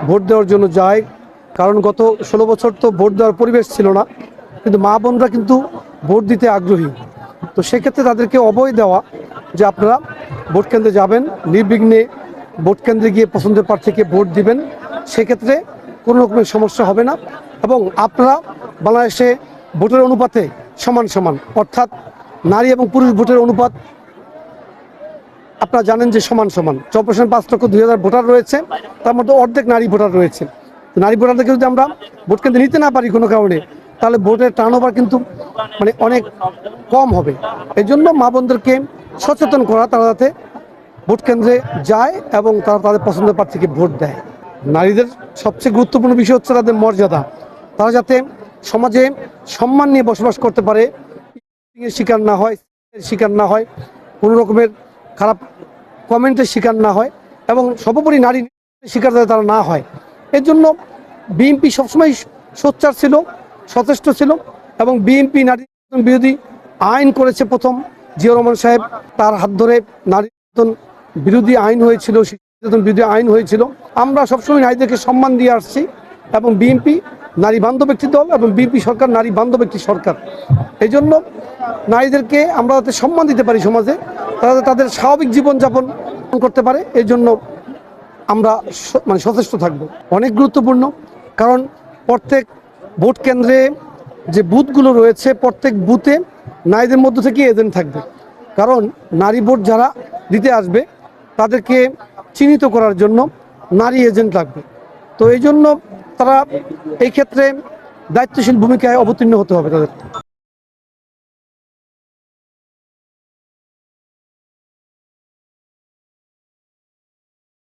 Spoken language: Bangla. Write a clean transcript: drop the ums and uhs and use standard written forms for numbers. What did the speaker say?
ভোট দেওয়ার জন্য যায়। কারণ গত 16 বছর তো ভোট দেওয়ার পরিবেশ ছিল না, কিন্তু মা বোনরা কিন্তু ভোট দিতে আগ্রহী। তো সেক্ষেত্রে তাদেরকে অভয় দেওয়া যে আপনারা ভোট কেন্দ্রে যাবেন, নির্বিঘ্নে ভোট কেন্দ্রে গিয়ে পছন্দের প্রার্থীকে ভোট দিবেন, সেক্ষেত্রে কোনো রকমের সমস্যা হবে না। এবং আপনারা বাংলাদেশে ভোটের অনুপাতে সমান সমান, অর্থাৎ নারী এবং পুরুষ ভোটের অনুপাত আপনারা জানেন যে সমান সমান। 4,05,02,000 ভোটার রয়েছে, তার মধ্যে অর্ধেক নারী ভোটার রয়েছে। নারী ভোটারদেরকে যদি আমরা ভোট কেন্দ্রে নিতে না পারি কোনো কারণে, তাহলে ভোটের টার্নওভার কিন্তু অনেক কম হবে। এই জন্য মা বোনদেরকে সচেতন করা, তারা যাতে ভোট কেন্দ্রে যায় এবং তারা তাদের পছন্দের প্রার্থীকে ভোট দেয়। নারীদের সবচেয়ে গুরুত্বপূর্ণ বিষয় হচ্ছে তাদের মর্যাদা। তারা যাতে সমাজে সম্মান নিয়ে বসবাস করতে পারে, শিকার না হয়, শিকার না হয়, কোনো রকমের খারাপ কমেন্টের শিকার না হয়, এবং সর্বোপরি নারী শিকার যাতে তারা না হয়। এর জন্য বিএনপি সবসময় সোচ্চার ছিল, সচেষ্ট ছিল, এবং বিএনপি নারী নির্যাতন বিরোধী আইন করেছে। প্রথম জিয়াউর রহমান সাহেব, তার হাত ধরে নারী নির্যাতন বিরোধী আইন হয়েছিল, শিশু নির্যাতন বিরোধী আইন হয়েছিল। আমরা সবসময় নারীদেরকে সম্মান দিয়ে আসছি, এবং বিএনপি নারী বান্ধব একটি দল, এবং বিএনপি সরকার নারী বান্ধব একটি সরকার। এই জন্য নারীদেরকে আমরা যাতে সম্মান দিতে পারি সমাজে, তারা তাদের স্বাভাবিক জীবনযাপন করতে পারে, এই জন্য আমরা সচেষ্ট থাকব। অনেক গুরুত্বপূর্ণ, কারণ প্রত্যেক ভোট কেন্দ্রে যে বুথগুলো রয়েছে, প্রত্যেক বুথে নারীদের মধ্য থেকে এজেন্ট থাকবে। কারণ নারী ভোট যারা দিতে আসবে তাদেরকে চিহ্নিত করার জন্য নারী এজেন্ট লাগবে। তো এই জন্য তারা এই ক্ষেত্রে দায়িত্বশীল ভূমিকায় অবতীর্ণ হতে হবে তাদের।